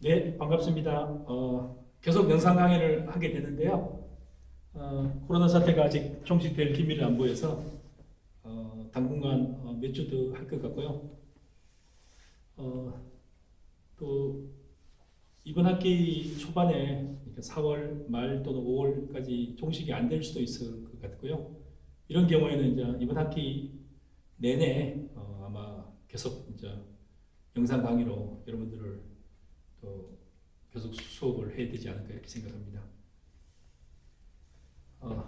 네, 반갑습니다. 계속 영상 강의를 하게 되는데요. 코로나 사태가 아직 종식될 기미를 안 보여서 당분간 몇 주 더 할 것 같고요. 어, 또 이번 학기 초반에 4월 말 또는 5월까지 종식이 안 될 수도 있을 것 같고요. 이런 경우에는 이제 이번 학기 내내 아마 계속 이제 영상 강의로 여러분들을 또 계속 수업을 해야 되지 않을까 이렇게 생각합니다.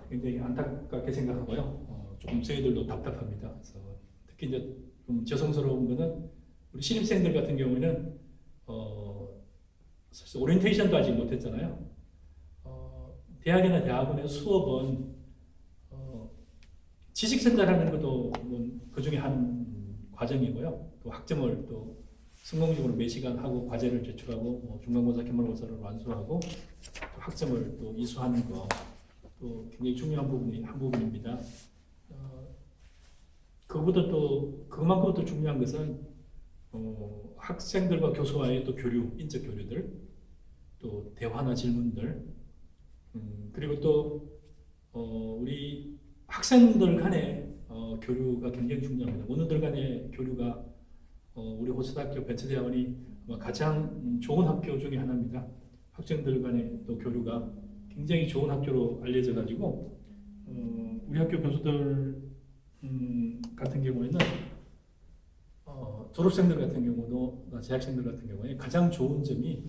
굉장히 안타깝게 생각하고요. 조금 저희들도 답답합니다. 그래서 특히 이제 좀 죄송스러운 거는 우리 신입생들 같은 경우에는 사실 오리엔테이션도 아직 못했잖아요. 대학이나 대학원의 수업은 지식 전달하는 것도 그 중에 한 과정이고요. 또 학점을 또 성공적으로 매 시간 하고 과제를 제출하고 중간고사, 기말고사를 완수하고 또 학점을 또 이수하는 거 또 굉장히 중요한 한 부분입니다. 그보다 또 그만큼 또 중요한 것은 학생들과 교수와의 또 교류, 인적 교류들, 또 대화나 질문들, 그리고 또 우리 학생들 간의 교류가 굉장히 중요합니다. 원우들 간의 교류가 우리 호스트학교 벤처대학원이 가장 좋은 학교 중에 하나입니다. 학생들 간의 또 교류가 굉장히 좋은 학교로 알려져 가지고 우리 학교 교수들 같은 경우에는 졸업생들 같은 경우도 재학생들 같은 경우에 가장 좋은 점이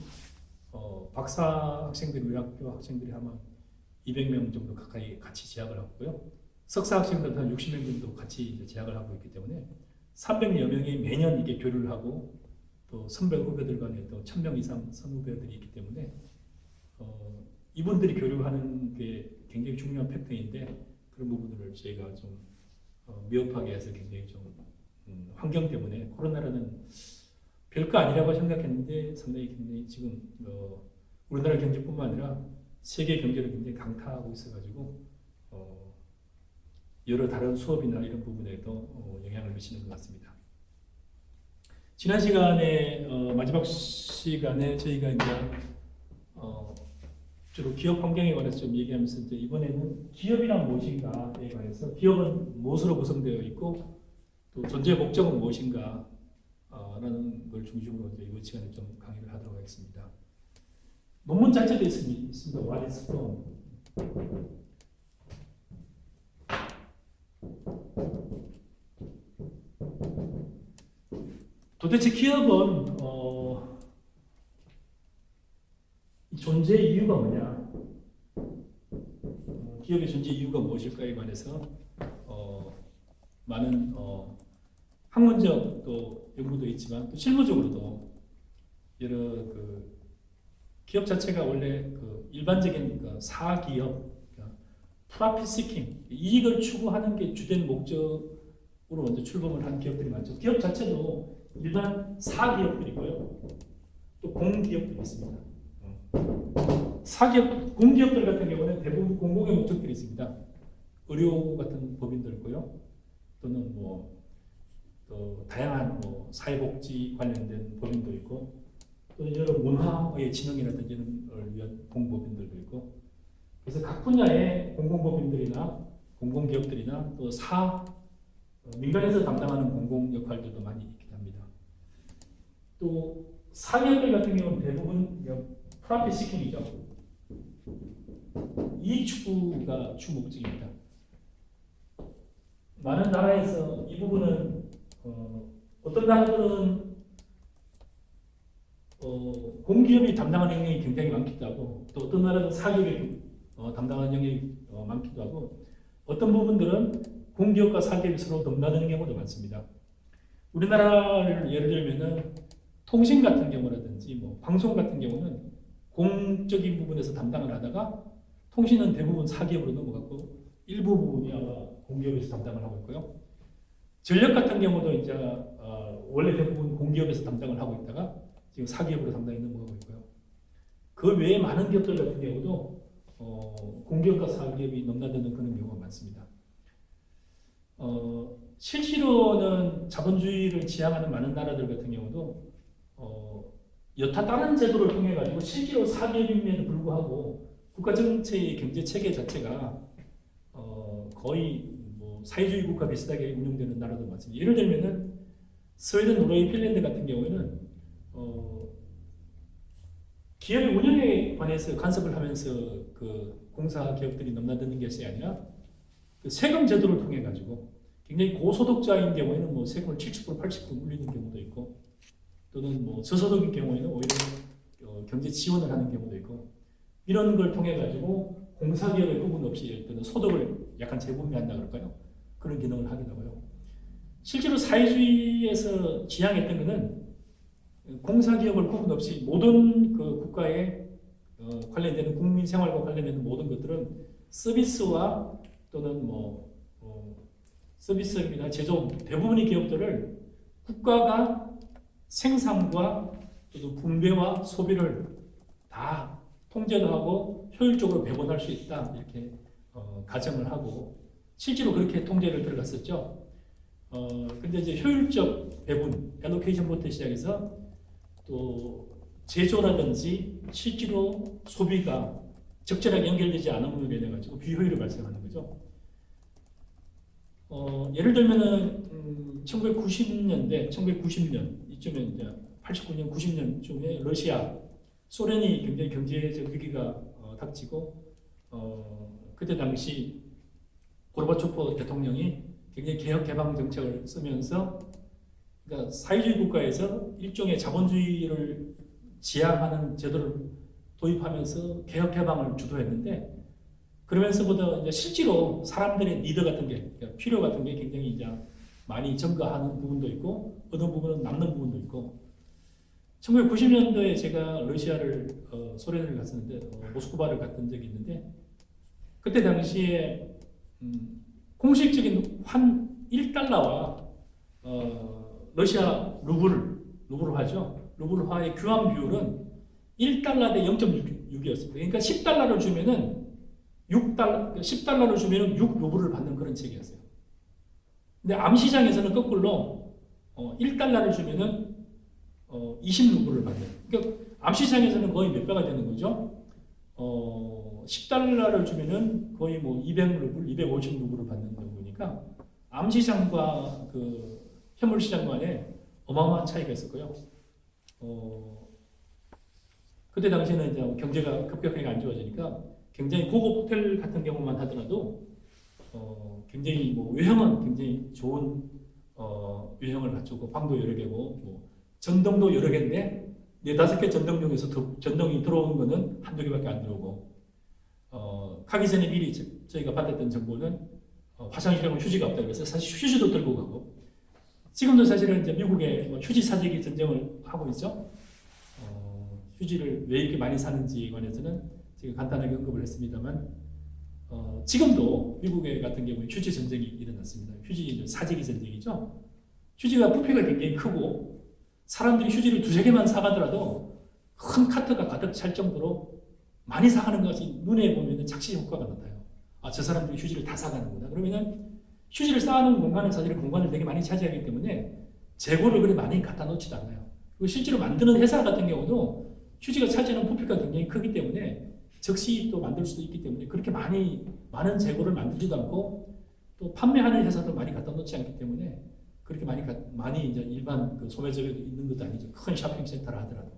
박사 학생들 우리 학교 학생들이 아마 200명 정도 가까이 같이 재학을 하고요. 석사 학생들 한 60명 정도 같이 이제 재학을 하고 있기 때문에 300여 명이 매년 이게 교류를 하고 또 선배 후배들 간에 또 1000명 이상 선후배들이 있기 때문에 이분들이 교류하는 게 굉장히 중요한 팩터인데 그런 부분들을 저희가 좀 미흡하게 해서 굉장히 좀 환경 때문에 코로나라는 별거 아니라고 생각했는데 상당히 굉장히 지금 우리나라 경제뿐만 아니라 세계 경제를 굉장히 강타하고 있어가지고 여러 다른 수업이나 이런 부분에도 영향을 미치는 것 같습니다. 지난 시간에 마지막 시간에 저희가 이제 주로 기업 환경에 관해서 좀 얘기하면서 이제 이번에는 기업이란 무엇인가에 관해서 기업은 무엇으로 구성되어 있고 또 존재 목적은 무엇인가 라는 걸 중심으로 이제 이번 시간에 좀 강의를 하도록 하겠습니다. 논문 자체도 있습니다. What is from? 도대체 기업은 존재 이유가 뭐냐? 기업의 존재 이유가 무엇일까에 관해서 많은 학문적 또 연구도 있지만 또 실무적으로도 여러 그 기업 자체가 원래 그 일반적인 그 사기업, 그러니까 프라핏 시킹, 이익을 추구하는 게 주된 목적으로 먼저 출범을 한 기업들이 많죠. 기업 자체도 일반 사기업들이고요. 또 공기업들이 있습니다. 사기업, 공기업들 같은 경우는 대부분 공공의 목적들이 있습니다. 의료 같은 법인도 있고요. 또는 또 다양한 사회복지 관련된 법인도 있고, 또 여러 문화의 진흥이라든지 이런 걸 위한 공법인들도 있고, 그래서 각 분야의 공공법인들이나 공공기업들이나 또 민간에서 담당하는 공공 역할들도 많이 있긴 합니다. 또 사기업들 같은 경우는 대부분 프라핏 시킹이죠. 이익 추구가 주 목적입니다. 많은 나라에서 이 부분은 어떤 나라들은 공기업이 담당하는 영역이 굉장히 많기도 하고 또 어떤 나라는 사기업이 담당하는 영역이 많기도 하고 어떤 부분들은 공기업과 사기업이 서로 넘나드는 경우도 많습니다. 우리나라를 예를 들면은 통신 같은 경우라든지 방송 같은 경우는 공적인 부분에서 담당을 하다가 통신은 대부분 사기업으로 넘어갔고 일부 부분이 아마 공기업에서 담당을 하고 있고요. 전력 같은 경우도 이제 원래 대부분 공기업에서 담당을 하고 있다가 지금 사기업으로 담당이 넘어가고 있고요. 그 외에 많은 기업들 같은 경우도 공기업과 사기업이 넘나드는 그런 경우가 많습니다. 실제로는 자본주의를 지향하는 많은 나라들 같은 경우도 여타 다른 제도를 통해 가지고 실제로 사기업임에도 불구하고 국가 정체의 경제 체계 자체가 거의 뭐 사회주의 국가 비슷하게 운영되는 나라도 많습니다. 예를 들면은 스웨덴, 노르웨이, 핀란드 같은 경우에는 기업의 운영에 관해서 간섭을 하면서 그 공사 기업들이 넘나드는 것이 아니라 그 세금 제도를 통해 가지고 굉장히 고소득자인 경우에는 뭐 세금을 70% 80% 물리는 경우도 있고, 또는 뭐 저소득인 경우에는 오히려 경제 지원을 하는 경우도 있고, 이런 걸 통해 가지고 공사기업의 부분 없이 어떤 소득을 약간 재분배한다 그럴까요? 그런 기능을 하기도 하고요. 실제로 사회주의에서 지향했던 것은 공사기업을 구분 없이 모든 그 국가에 관련되는 국민 생활과 관련되는 모든 것들은 서비스와 또는 서비스입니다. 제조 대부분의 기업들을 국가가 생산과 또 분배와 소비를 다 통제도 하고 효율적으로 배분할 수 있다, 이렇게 가정을 하고 실제로 그렇게 통제를 들어갔었죠. 근데 이제 효율적 배분, 알로케이션부터 시작해서 또 제조라든지 실제로 소비가 적절하게 연결되지 않음으로 인해 가지고 비효율이 발생하는 거죠. 예를 들면은 1990년대, 1990년 이쯤에 이제 89년, 90년쯤에 러시아, 소련이 굉장히 경제적 위기가 닥치고 그때 당시 고르바초프 대통령이 굉장히 개혁 개방 정책을 쓰면서, 그러니까 사회주의 국가에서 일종의 자본주의를 지향하는 제도를 도입하면서 개혁 개방을 주도했는데, 그러면서부터 이제 실제로 사람들의 니드 같은 게, 그러니까 필요 같은 게 굉장히 이제 많이 증가하는 부분도 있고 어느 부분은 남는 부분도 있고, 1990년도에 제가 러시아를 소련을 갔었는데 모스크바를 갔던 적이 있는데, 그때 당시에 공식적인 환 1달러와 러시아 루블화죠. 루블화의 교환 비율은 1달러 대 0.6이었습니다. 그러니까 10달러를 주면은 10달러를 주면은 6루블을 받는 그런 체계였어요. 근데 암시장에서는 거꾸로 1달러를 주면은 20루블을 받는. 그러니까 암시장에서는 거의 몇 배가 되는 거죠. 10달러를 주면은 거의 뭐 200루블, 250루블을 받는 거니까 암시장과 그 현물시장 간에 어마어마한 차이가 있었고요. 그때 당시에는 이제 경제가 급격하게 안 좋아지니까 굉장히 고급 호텔 같은 경우만 하더라도 굉장히 뭐 외형은 굉장히 좋은 외형을 갖추고 방도 여러 개고 뭐 전등도 여러 개인데 4-5개 전등 중에서 전등이 들어오는 거는 한두 개밖에 안 들어오고, 가기 전에 미리 저희가 받았던 정보는 화장실에 휴지가 없다 그래서 사실 휴지도 들고 가고, 지금도 사실은 이제 미국에 휴지 사재기 전쟁을 하고 있죠. 휴지를 왜 이렇게 많이 사는지에 관해서는 제가 간단하게 언급을 했습니다만, 지금도 미국에 같은 경우에 휴지 전쟁이 일어났습니다. 휴지 사재기 전쟁이죠. 휴지가 부피가 굉장히 크고 사람들이 휴지를 2-3개만 사가더라도 큰 카트가 가득 찰 정도로 많이 사가는 것이 눈에 보면 착시 효과가 나타나요. 아, 저 사람들이 휴지를 다 사가는구나. 그러면은 휴지를 쌓아놓은 공간은 사실 공간을 되게 많이 차지하기 때문에 재고를 그리 많이 갖다 놓지도 않아요. 그리고 실제로 만드는 회사 같은 경우도 휴지가 차지하는 부피가 굉장히 크기 때문에 즉시 또 만들 수도 있기 때문에 그렇게 많은 재고를 만들지도 않고, 또 판매하는 회사도 많이 갖다 놓지 않기 때문에 그렇게 많이 이제 일반 그 소매점에 있는 것도 아니죠. 큰 쇼핑센터를 하더라도.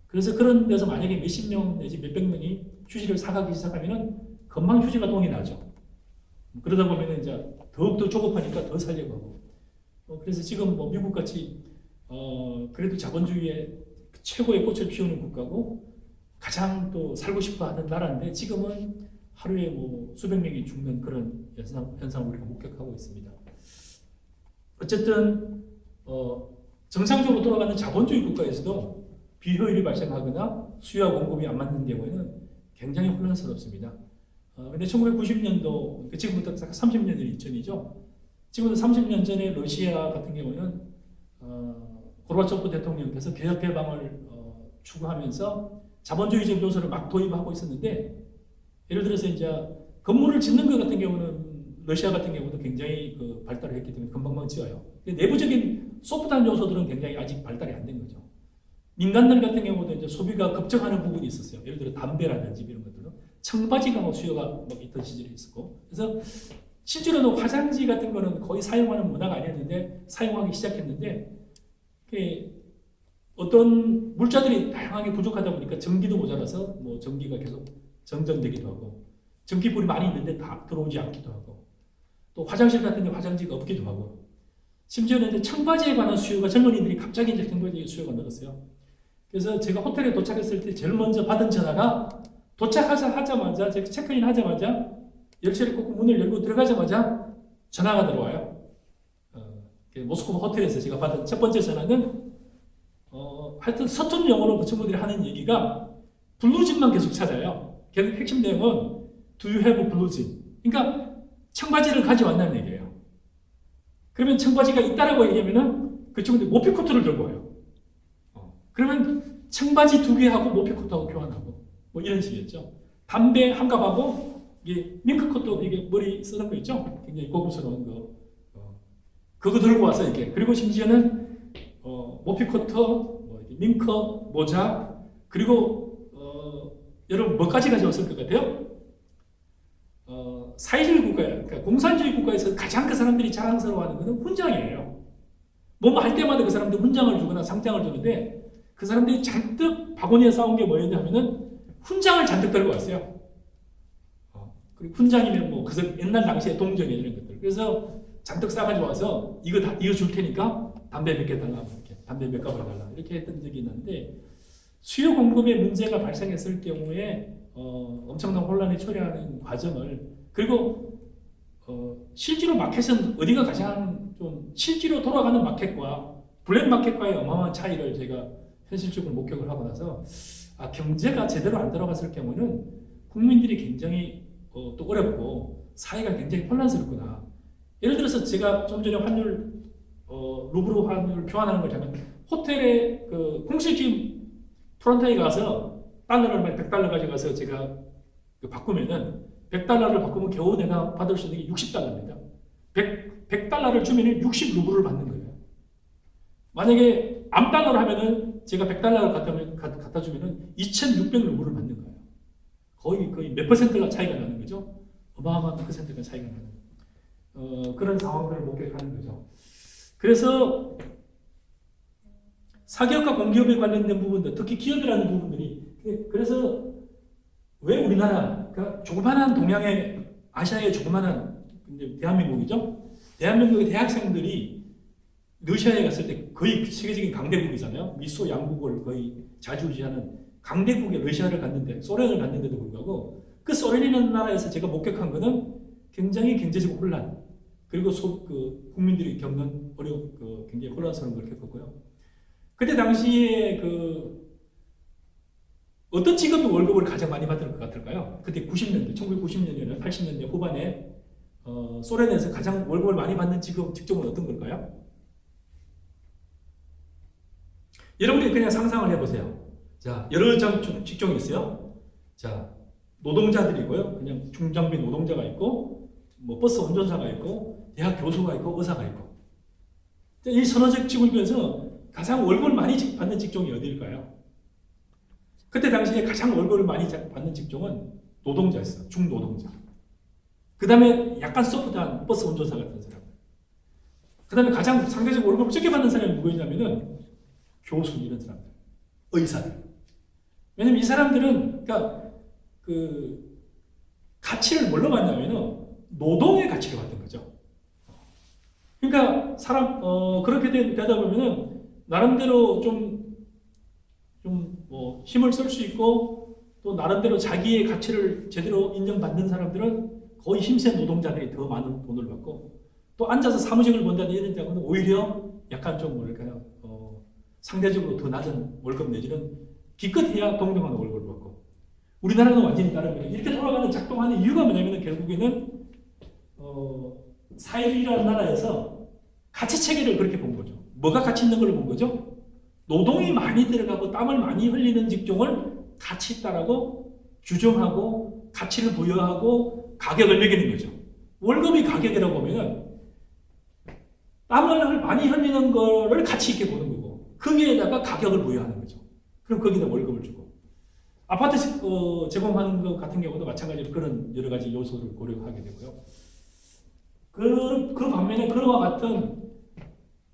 그래서 그런 데서 만약에 몇십 명 내지 몇백 명이 휴지를 사가기 시작하면은 금방 휴지가 동이 나죠. 그러다 보면은 이제 더욱더 조급하니까 더 살려고 하고. 그래서 지금 뭐 미국같이 그래도 자본주의의 최고의 꽃을 피우는 국가고 가장 또 살고 싶어 하는 나라인데, 지금은 하루에 뭐 수백 명이 죽는 그런 현상을 우리가 목격하고 있습니다. 어쨌든 정상적으로 돌아가는 자본주의 국가에서도 비효율이 발생하거나 수요와 공급이 안 맞는 경우에는 굉장히 혼란스럽습니다. 근데 1990년도, 지금부터 30년 전이죠. 지금부터 30년 전에 러시아 같은 경우는 고르바초프 대통령께서 개혁 개방을 추구하면서 자본주의적 요소를 막 도입하고 있었는데, 예를 들어서 이제 건물을 짓는 것 같은 경우는 러시아 같은 경우도 굉장히 발달을 했기 때문에 금방금방 지어요. 내부적인 소프트한 요소들은 굉장히 아직 발달이 안 된 거죠. 민간들 같은 경우도 이제 소비가 급증하는 부분이 있었어요. 예를 들어 담배라든지 이런 것들은 청바지가 뭐 수요가 막 있던 시절이 있었고, 그래서 실제로는 화장지 같은 거는 거의 사용하는 문화가 아니었는데 사용하기 시작했는데, 어떤 물자들이 다양하게 부족하다 보니까 전기도 모자라서 뭐 전기가 계속 정전되기도 하고, 전기불이 많이 있는데 다 들어오지 않기도 하고, 또 화장실 같은 데 화장지가 없기도 하고, 심지어는 이제 청바지에 관한 수요가 젊은이들이 갑자기 이제 청바지 수요가 늘었어요. 그래서 제가 호텔에 도착했을 때 제일 먼저 받은 전화가, 도착하자마자 제가 체크인 하자마자 열쇠를 꽂고 문을 열고 들어가자마자 전화가 들어와요. 모스크바 호텔에서 제가 받은 첫 번째 전화는 하여튼 서툰 영어로 그 친구들이 하는 얘기가 블루진만 계속 찾아요. 결국 핵심 내용은 Do you have 블루진? 그러니까 청바지를 가져왔다는 얘기예요. 그러면 청바지가 있다라고 얘기하면은 그 친구들이 모피코트를 들고 와요. 그러면 청바지 2개 하고 모피코트하고 교환하고 뭐 이런 식이었죠. 담배 한 갑하고 이게 밍크코트, 이게 머리 쓰는 거 있죠? 굉장히 고급스러운 거. 그거 들고 와서 이렇게. 그리고 심지어는 모피코트, 밍크 모자, 그리고 여러분 뭐까지 가져왔을 것 같아요? 사회주의 국가, 그러니까 공산주의 국가에서 가장 그 사람들이 자랑스러워하는 것은 훈장이에요. 뭐 할 때마다 그 사람들 훈장을 주거나 상장을 주는데, 그 사람들이 잔뜩 바구니에 싸운 게 뭐였냐 하면은 훈장을 잔뜩 들고 왔어요. 그리고 훈장이면 뭐 그 옛날 당시에 동전이 이런 것들. 그래서 잔뜩 싸가지고 와서 이거 줄 테니까 담배 몇 개 달라, 이렇게 담배 몇 갑을 달라 이렇게 했던 적이 있는데, 수요 공급에 문제가 발생했을 경우에 엄청난 혼란이 초래하는 과정을, 그리고 실제로 마켓은 어디가 가장 좀 실제로 돌아가는 마켓과 블랙 마켓과의 어마어마한 차이를 제가 현실적으로 목격을 하고 나서, 경제가 제대로 안 돌아갔을 경우는 국민들이 굉장히 또 어렵고 사회가 굉장히 혼란스럽구나. 예를 들어서 제가 좀 전에 환율 루브르 환율 교환하는 걸 보면, 호텔에 그 공식팀 프론트에 가서 달러를 100달러 가져가서 제가 바꾸면은 100달러를 바꾸면 겨우 내가 받을 수 있는 게 60달러입니다. 100달러를 주면은 60루블을 받는 거예요. 만약에 암달러로 하면은 제가 100달러를 갖다 주면은 2600루블을 받는 거예요. 거의 몇 퍼센트가 차이가 나는 거죠. 어마어마한 몇 퍼센트가 차이가 나는 그런 상황들을 목격하는 거죠. 그래서 사기업과 공기업에 관련된 부분들, 특히 기업이라는 부분들이, 그래서 왜 우리나라, 그러니까 조그마한 동양의, 아시아의 조그마한 대한민국이죠. 대한민국의 대학생들이 러시아에 갔을 때 거의 세계적인 강대국이잖아요. 미소 양국을 거의 자주지하는 강대국의 러시아를 갔는데, 소련을 갔는데도 불구하고 그 소련이라는 나라에서 제가 목격한 거는 굉장히 경제적 혼란, 그리고 국민들이 겪는 굉장히 혼란스러운 걸 겪었고요. 그때 당시에 어떤 직업이 월급을 가장 많이 받을 것 같을까요? 그때 90년대, 1990년대나 80년대 후반에 소련에서 가장 월급을 많이 받는 직종은 어떤 걸까요? 여러분이 그냥 상상을 해보세요. 자, 여러 직종이 있어요. 자, 노동자들이고요. 그냥 중장비 노동자가 있고, 뭐 버스 운전사가 있고, 대학 교수가 있고, 의사가 있고. 이 선호적 직종 중에서 가장 월급을 많이 받는 직종이 어디일까요? 그때 당시에 가장 월급을 많이 받는 직종은 노동자였어요. 중노동자. 그 다음에 약간 소프트한 버스 운전사 같은 사람. 그 다음에 가장 상대적으로 월급을 적게 받는 사람이 누구였냐면은 교수, 이런 사람들. 의사들. 왜냐면 이 사람들은, 그러니까 가치를 뭘로 받냐면은 노동의 가치를 받는 거죠. 그러니까 그렇게 되다 보면은 나름대로 뭐 힘을 쓸 수 있고, 또 나름대로 자기의 가치를 제대로 인정받는 사람들은 거의 힘센 노동자들이 더 많은 돈을 받고, 또 앉아서 사무직을 본다는 이런 데는 오히려 약간 좀 뭐랄까요, 상대적으로 더 낮은 월급 내지는 기껏해야 동등한 월급을 받고, 우리나라는 완전히 다릅니다. 이렇게 돌아가는 작동하는 이유가 뭐냐면 결국에는 사회주의라는 나라에서 가치 체계를 그렇게 본 거죠. 뭐가 가치 있는 걸 본 거죠? 노동이 많이 들어가고 땀을 많이 흘리는 직종을 가치 있다라고 규정하고 가치를 부여하고 가격을 매기는 거죠. 월급이 가격이라고 보면은 땀을 많이 흘리는 거를 가치 있게 보는 거고, 거기에다가 가격을 부여하는 거죠. 그럼 거기다 월급을 주고 아파트 제공하는 것 같은 경우도 마찬가지로 그런 여러 가지 요소를 고려하게 되고요. 그 반면에 그와 같은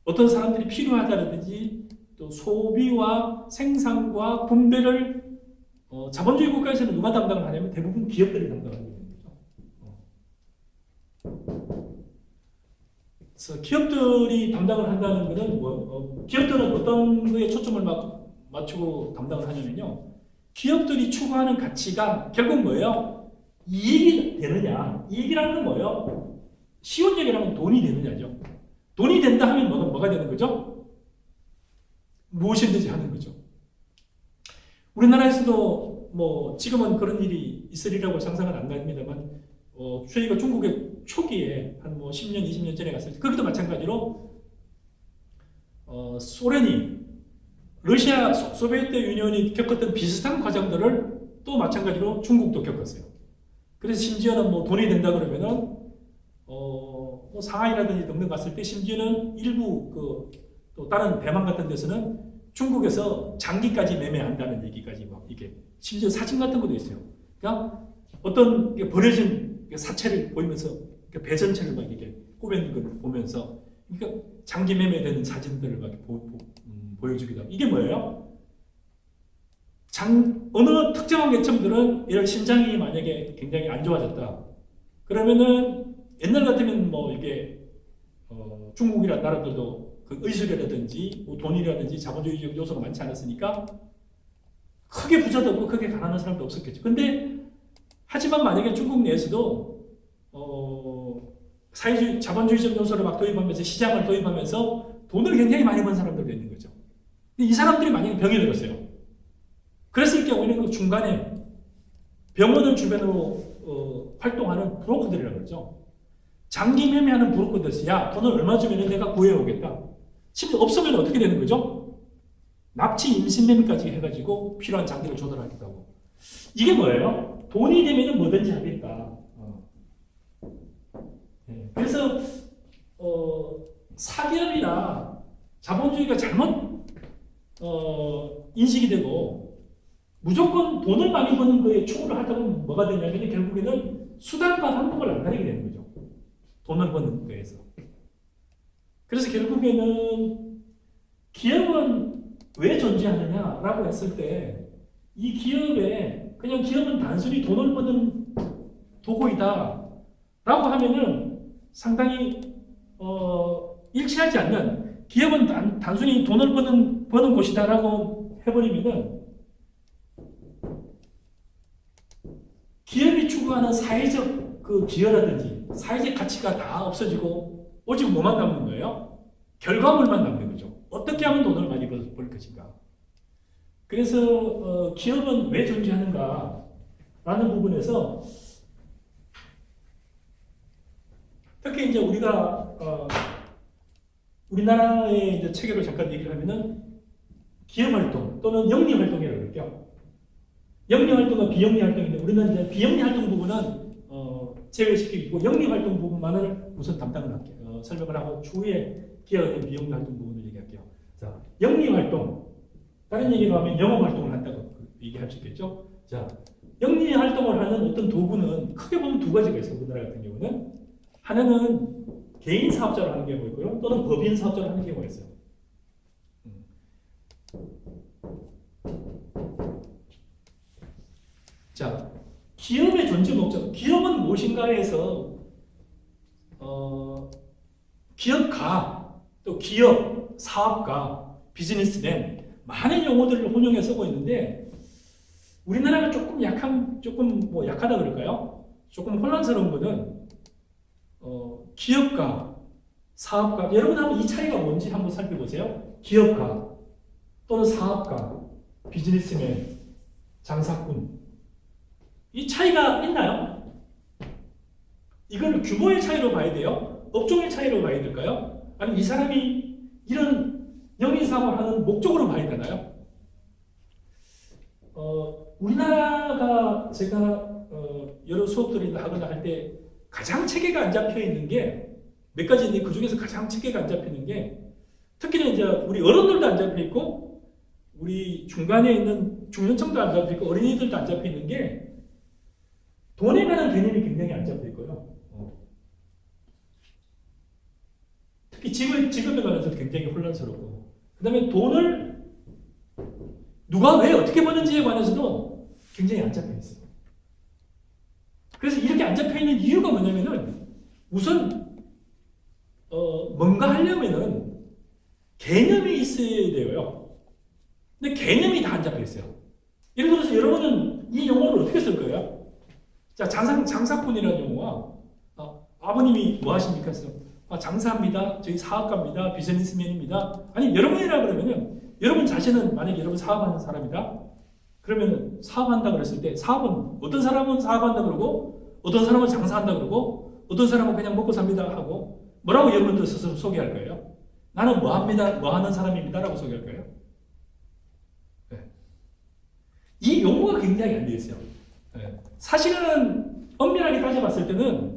어떤 사람들이 필요하다든지 또 소비와 생산과 분배를 자본주의 국가에서는 누가 담당을 하냐면 대부분 기업들이 담당하게 되는 거죠. 그래서 기업들이 담당을 한다는 것은 기업들은 어떤 거에 초점을 맞추고 담당을 하냐면요. 기업들이 추구하는 가치가 결국 뭐예요? 이익이 되느냐? 이익이라는 건 뭐예요? 쉬운 얘기를 하면 돈이 되느냐죠. 돈이 된다 하면 뭐가 되는 거죠? 무엇이든지 하는 거죠. 우리나라에서도 뭐 지금은 그런 일이 있으리라고 상상은 안 갑니다만 저희가 중국의 초기에 한 뭐 10년, 20년 전에 갔을 때 거기도 마찬가지로 소련이 러시아 소비에트 유니온이 겪었던 비슷한 과정들을 또 마찬가지로 중국도 겪었어요. 그래서 심지어는 뭐 돈이 된다 그러면은 뭐 상하이라든지 등등 갔을 때 심지어는 일부 또 다른 대만 같은 데서는 중국에서 장기까지 매매한다는 얘기까지 막 이게 심지어 사진 같은 것도 있어요. 그러니까 어떤 버려진 사체를 보이면서 배 전체를 막 이렇게 꾸며는 걸 보면서 그러니까 장기 매매되는 사진들을 막 보여주기도 하고 이게 뭐예요? 어느 특정한 계층들은 이런 신장이 만약에 굉장히 안 좋아졌다. 그러면은 옛날 같으면 뭐 이게 중국이라는 나라들도 그 의술이라든지 뭐 돈이라든지 자본주의적 요소가 많지 않았으니까 크게 부자도 없고 크게 가난한 사람도 없었겠죠. 근데 하지만 만약에 중국 내에서도 사회주의 자본주의적 요소를 막 도입하면서 시장을 도입하면서 돈을 굉장히 많이 번 사람들도 있는 거죠. 근데 이 사람들이 만약에 병이 들었어요. 그랬을 경우에는 그 중간에 병원을 주변으로 활동하는 브로커들이라고 그러죠. 장기 매매하는 브로커들이 야 돈을 얼마 주면 내가 구해오겠다. 심지어 없으면 어떻게 되는 거죠? 납치 임신 매매까지 해가지고 필요한 장기를 조달하기도 하고 이게 뭐예요? 돈이 되면 뭐든지 하겠다. 네. 그래서 사기업이나 자본주의가 잘못 인식이 되고 무조건 돈을 많이 버는 거에 추구를 하다 보면 뭐가 되냐면 결국에는 수단과 방법을 안 가리게 되는 거죠. 돈을 버는 거에서. 그래서 결국에는 기업은 왜 존재하느냐라고 했을 때 이 기업에 그냥 기업은 단순히 돈을 버는 도구이다 라고 하면은 상당히 일치하지 않는 기업은 단순히 돈을 버는 곳이다 라고 해버리면은 기업이 추구하는 사회적 그 기여라든지 사회적 가치가 다 없어지고 오직 뭐만 남는 거예요? 결과물만 남는 거죠. 어떻게 하면 돈을 많이 벌 것인가. 그래서 기업은 왜 존재하는가 라는 부분에서 특히 이제 우리가 우리나라의 이제 체계로 잠깐 얘기를 하면은 기업 활동 또는 영리 활동이라고 그럴게요. 영리 활동과 비영리 활동인데 우리는 이제 비영리 활동 부분은 제외시키고 영리 활동 부분만을 우선 담당을 할게요. 설명을 하고 추후에 기여가 된 비영리 활동 부분을 얘기할게요. 자, 영리 활동 다른 얘기로 하면 영업 활동을 한다고 얘기할 수 있겠죠. 자, 영리 활동을 하는 어떤 도구는 크게 보면 두 가지가 있어요. 우리나라 같은 경우는 하나는 개인 사업자로 하는 경우가 있고요. 또는 법인 사업자로 하는 경우가 있어요. 자, 기업의 존재 목적, 기업은 무엇인가에서 기업가, 또 기업, 사업가, 비즈니스맨 많은 용어들을 혼용해 쓰고 있는데 우리나라가 조금 약하다 그럴까요? 조금 혼란스러운 거는 기업가, 사업가, 여러분 한번 이 차이가 뭔지 한번 살펴보세요. 기업가 또는 사업가, 비즈니스맨, 장사꾼 이 차이가 있나요? 이걸 규모의 차이로 봐야 돼요? 업종의 차이로 봐야 될까요? 아니면 이 사람이 이런 영리사업을 하는 목적으로 봐야 되나요? 우리나라가 제가 여러 수업들이나 하거나 할 때 가장 체계가 안 잡혀 있는 게 몇 가지인데 그 중에서 가장 체계가 안 잡히는 게 특히나 이제 우리 어른들도 안 잡혀 있고 우리 중간에 있는 중년층도 안 잡혀 있고 어린이들도 안 잡혀 있는 게 돈에 관한 개념이 굉장히 안 잡혀 있고요. 특히 직업에 관해서 굉장히 혼란스럽고, 그 다음에 돈을 누가 왜 어떻게 버는지에 관해서도 굉장히 안 잡혀 있어요. 그래서 이렇게 안 잡혀 있는 이유가 뭐냐면은 우선 뭔가 하려면은 개념이 있어야 돼요. 근데 개념이 다 안 잡혀 있어요. 예를 들어서 여러분은 이 용어를 어떻게 쓸 거예요? 자, 장사꾼이라는 용어와 아버님이 뭐 하십니까? 장사합니다. 저희 사업가입니다. 비즈니스맨입니다. 아니, 여러분이라 그러면은 여러분 자신은 만약에 여러분 사업하는 사람이다. 그러면 사업한다 그랬을 때 사업은 어떤 사람은 사업한다 그러고 어떤 사람은 장사한다 그러고 어떤 사람은 그냥 먹고 삽니다 하고 뭐라고 여러분들 스스로 소개할 거예요? 나는 뭐 합니다. 뭐 하는 사람입니다 라고 소개할 거예요. 네. 이 용어가 굉장히 안 돼 있어요. 네. 사실은 엄밀하게 따져봤을 때는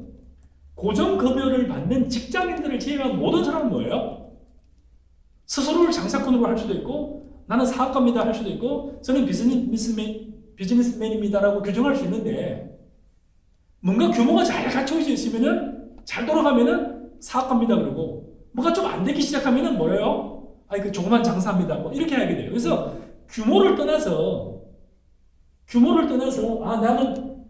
고정급여를 받는 직장인들을 제외한 모든 사람은 뭐예요? 스스로를 장사꾼으로 할 수도 있고 나는 사업가입니다 할 수도 있고 저는 비즈니스맨입니다라고 규정할 수 있는데 뭔가 규모가 잘 갖춰져 있으면은 잘 돌아가면은 사업가입니다 그러고 뭐가 좀 안 되기 시작하면은 뭐예요? 아니 그 조그만 장사입니다 뭐 이렇게 하게 돼요. 그래서 규모를 떠나서 나는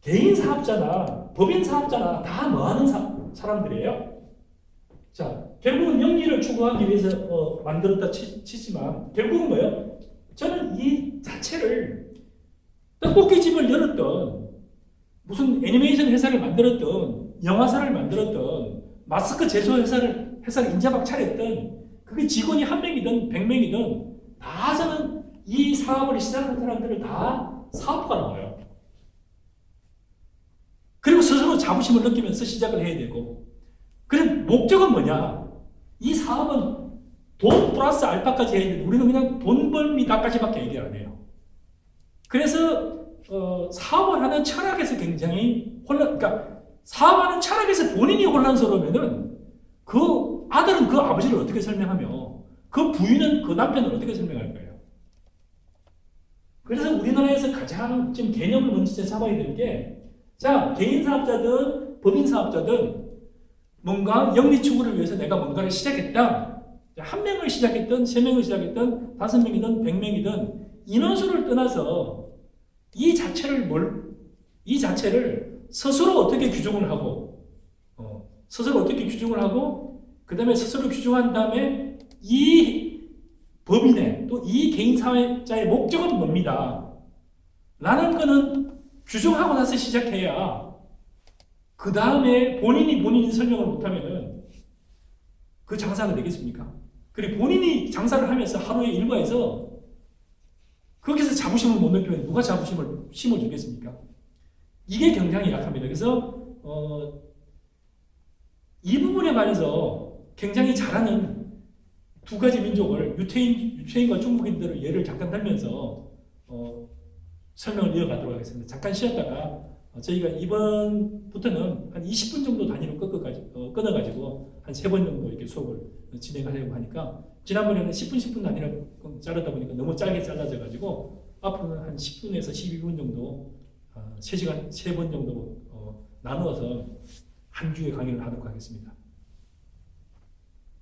개인 사업자나 법인 사업자나 다 뭐하는 사람들이에요. 자, 결국은 영리를 추구하기 위해서 만들었다 치지만 결국은 뭐예요? 저는 이 자체를 떡볶이집을 열었던 무슨 애니메이션 회사를 만들었던 영화사를 만들었던 마스크 제조 회사를 인자박 차렸던 그게 직원이 1명이든 100명이든 다 저는 이 사업을 시작한 사람들을 다 사업가라고 해요. 그리고 스스로 자부심을 느끼면서 시작을 해야 되고 그럼 목적은 뭐냐? 이 사업은 돈 플러스 알파까지 해야 되는데 우리는 그냥 돈 벌미다까지밖에 얘기를 안 해요. 그래서 사업을 하는 철학에서 굉장히 그러니까 사업하는 철학에서 본인이 혼란스러우면은 그 아들은 그 아버지를 어떻게 설명하며 그 부인은 그 남편을 어떻게 설명할 거예요? 그래서 우리나라에서 가장 지금 개념을 먼저 잡아야 되는 게 자, 개인 사업자든 법인 사업자든 뭔가 영리 추구를 위해서 내가 뭔가를 시작했다. 1명을 시작했든 3명을 시작했든 5명이든 100명이든 인원수를 떠나서 이 자체를 스스로 어떻게 규정을 하고 그 다음에 스스로 규정한 다음에 이 법인의 또 이 개인 사업자의 목적은 뭡니다. 라는 거는 규정하고 나서 시작해야 그 다음에 본인이 설명을 못하면은 그 장사가 되겠습니까? 그리고 본인이 장사를 하면서 하루의 일과에서 거기서 자부심을 못 느끼면 누가 자부심을 심어주겠습니까? 이게 굉장히 약합니다. 그래서 이 부분에 관해서 굉장히 잘하는 두 가지 민족을 유태인과 중국인들을 예를 잠깐 들면서 설명을 이어가도록 하겠습니다. 잠깐 쉬었다가 저희가 이번부터는 한 20분 정도 단위로 끊어가지고 한 3번 정도 이렇게 수업을 진행하려고 하니까 지난번에는 10분 단위로 자르다 보니까 너무 짧게 잘라져가지고 앞으로는 한 10분에서 12분 정도 3번 정도 나누어서 한 주에 강의를 하도록 하겠습니다.